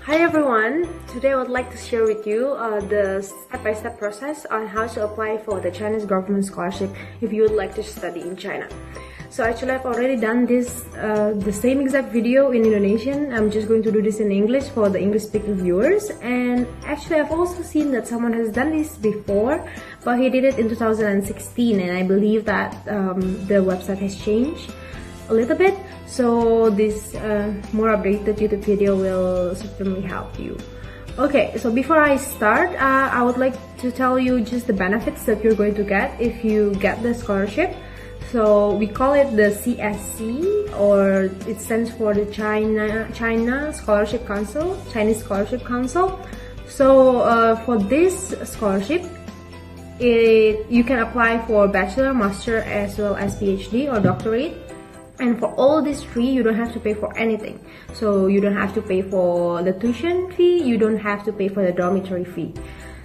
Hi everyone! Today I would like to share with you the step-by-step process on how to apply for the Chinese government scholarship if you would like to study in China. So actually I've already done this, the same exact video in Indonesian. I'm just going to do this in English for the English-speaking viewers. And actually I've also seen that someone has done this before, but he did it in 2016, and I believe that the website has changed a little bit, so this more updated YouTube video will certainly help you. Okay, so before I start, I would like to tell you just the benefits that you're going to get if you get the scholarship. So we call it the CSC, or it stands for the China Scholarship Council, Chinese Scholarship Council. So for this scholarship, you can apply for bachelor, master, as well as PhD or doctorate. And for all these three, you don't have to pay for anything. So you don't have to pay for the tuition fee, you don't have to pay for the dormitory fee.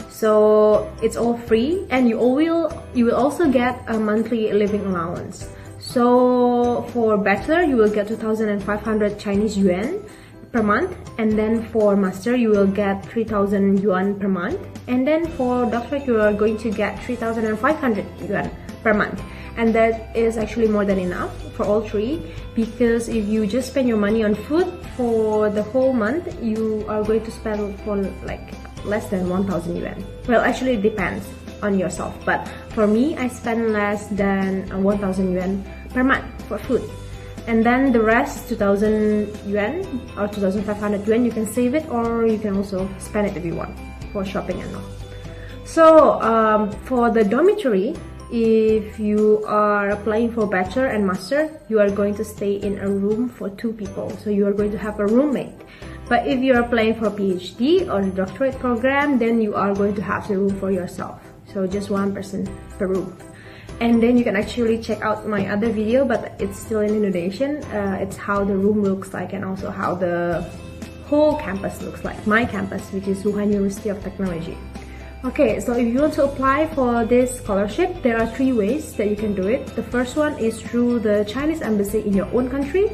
So it's all free, and you will also get a monthly living allowance. So for bachelor, you will get 2,500 Chinese yuan per month, and then for master you will get 3,000 yuan per month, and then for doctorate you are going to get 3,500 yuan per month. And that is actually more than enough for all three, because if you just spend your money on food for the whole month, you are going to spend for like less than 1,000 yuan. Well, actually it depends on yourself, but for me I spend less than 1,000 yuan per month for food. And then the rest, 2,000 yuan or 2,500 yuan, you can save it, or you can also spend it if you want for shopping and all. So for the dormitory, if you are applying for bachelor and master, you are going to stay in a room for 2 people, so you are going to have a roommate. But if you are applying for PhD or the doctorate program, then you are going to have the room for yourself, so just 1 person per room. And then you can actually check out my other video, but it's still in Indonesian. It's how the room looks like, and also how the whole campus looks like, my campus, which is Wuhan University of Technology. Okay, so if you want to apply for this scholarship, there are 3 ways that you can do it. The first one is through the Chinese embassy in your own country.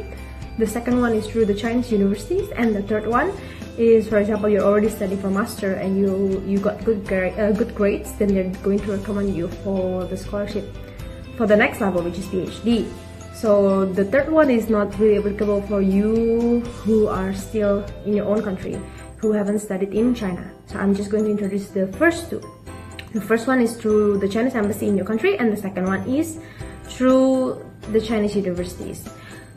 The second one is through the Chinese universities, and the third one is, for example, you're already studying for master and you got good grades, then they're going to recommend you for the scholarship for the next level, which is PhD. So the third one is not really applicable for you who are still in your own country, who haven't studied in China. So I'm just going to introduce the first 2. The first one is through the Chinese embassy in your country, and the second one is through the Chinese universities.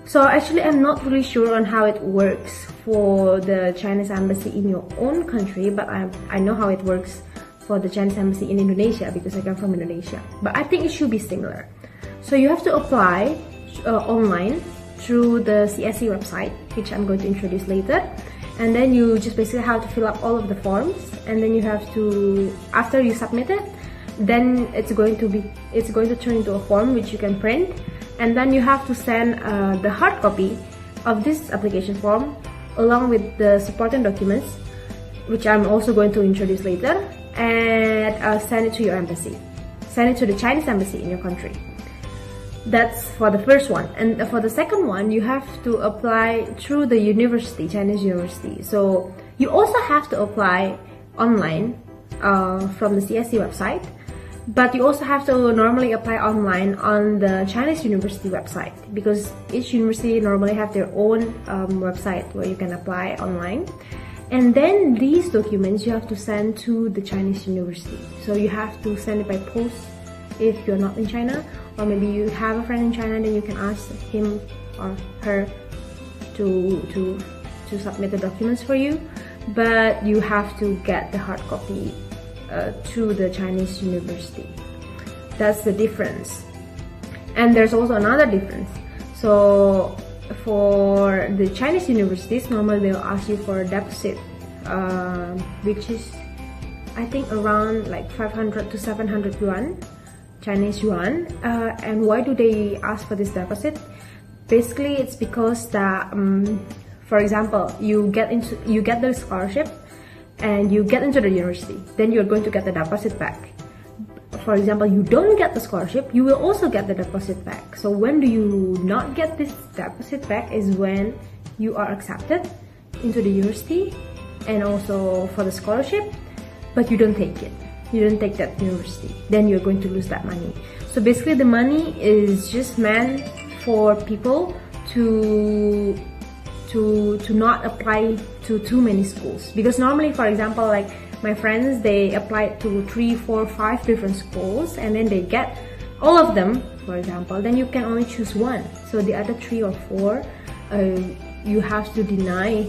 So actually I'm not really sure on how it works for the Chinese embassy in your own country, but I know how it works for the Chinese embassy in Indonesia, because I come from Indonesia. But I think it should be similar. So you have to apply online through the CSC website, which I'm going to introduce later. And then you just basically have to fill up all of the forms, and then you have to, after you submit it, then it's going to turn into a form which you can print, and then you have to send the hard copy of this application form along with the supporting documents, which I'm also going to introduce later, and send it to your embassy. Send it to the Chinese embassy in your country. That's for the first one. And for the second one, you have to apply through the university, Chinese university. So you also have to apply online from the CSC website, but you also have to normally apply online on the Chinese university website, because each university normally have their own website where you can apply online. And then these documents you have to send to the Chinese university. So you have to send it by post if you're not in China, or maybe you have a friend in China, then you can ask him or her to submit the documents for you. But you have to get the hard copy to the Chinese university. That's the difference. And there's also another difference. So for the Chinese universities, normally they'll ask you for a deposit, which is I think around like 500 to 700 yuan, Chinese yuan. And why do they ask for this deposit? Basically, it's because that, for example, you get the scholarship and you get into the university, then you're going to get the deposit back. For example, you don't get the scholarship, you will also get the deposit back. So when do you not get this deposit back is when you are accepted into the university and also for the scholarship, but you don't take it. You don't take that university, then you're going to lose that money. So basically the money is just meant for people to not apply to too many schools, because normally, for example, like my friends, they apply to 3, 4, 5 different schools and then they get all of them, for example, then you can only choose one. So the other 3 or 4 you have to deny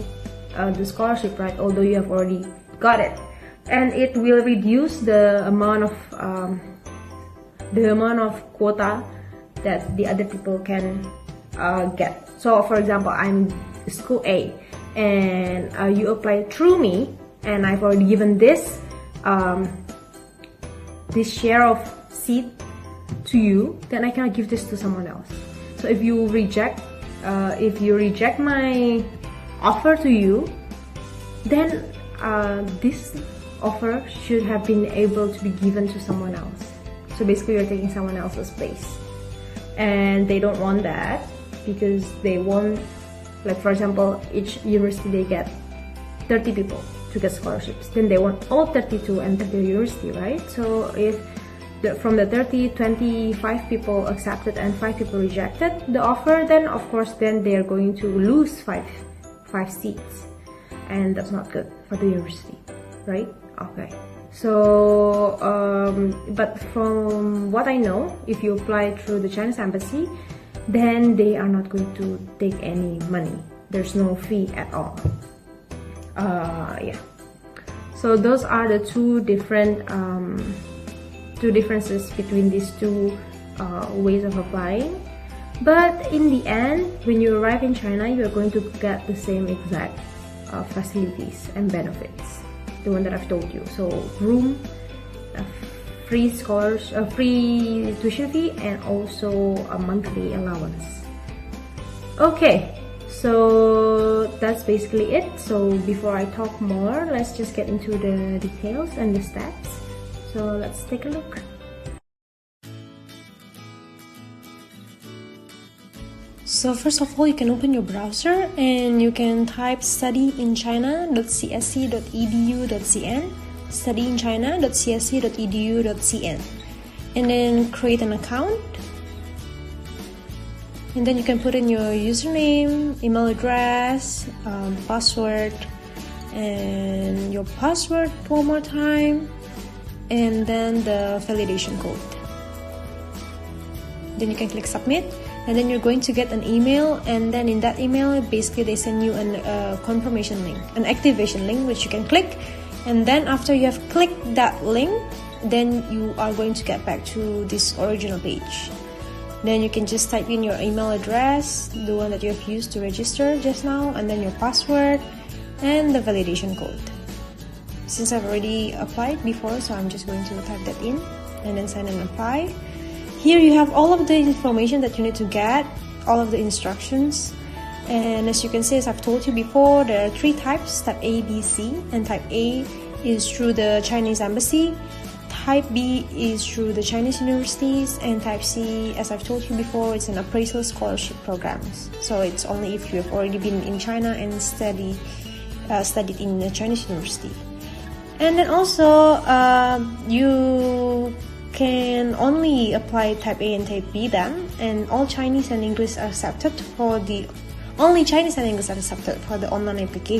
the scholarship, right, although you have already got it. And it will reduce the amount of quota that the other people can get. So for example, I'm school A and you apply through me, and I've already given this this share of seat to you, then I cannot give this to someone else. So if you reject my offer to you, then this offer should have been able to be given to someone else. So basically you're taking someone else's place, and they don't want that, because they want, like for example, each university they get 30 people to get scholarships, then they want all 32 enter the university, right? So if from the 30, 25 people accepted and 5 people rejected the offer, then of course then they are going to lose 5 seats, and that's not good for the university, right? Okay, so but from what I know, if you apply through the Chinese embassy, then they are not going to take any money. There's no fee at all. Yeah, so those are the two differences between these two ways of applying. But in the end, when you arrive in China, you are going to get the same exact facilities and benefits, the one that I've told you. So room, free tuition fee, and also a monthly allowance. Okay, so that's basically it. So before I talk more, let's just get into the details and the steps. So let's take a look. So first of all, you can open your browser and you can type studyinchina.csc.edu.cn, studyinchina.csc.edu.cn, and then create an account. And then you can put in your username, email address, password, and your password one more time, and then the validation code. Then you can click submit, and then you're going to get an email, and then in that email basically they send you a confirmation link, an activation link, which you can click, and then after you have clicked that link, then you are going to get back to this original page. Then you can just type in your email address, the one that you have used to register just now, and then your password and the validation code. Since I've already applied before, so I'm just going to type that in and then sign and apply. Here you have all of the information that you need to get, all of the instructions. And as you can see, as I've told you before, there are 3 types, type A, B, C, and type A is through the Chinese embassy, type B is through the Chinese universities, and type C, as I've told you before, it's an appraisal scholarship programs. So it's only if you have already been in China and studied in a Chinese university. And then also you can only apply type A and type B then, and all Chinese and English are accepted for the online application.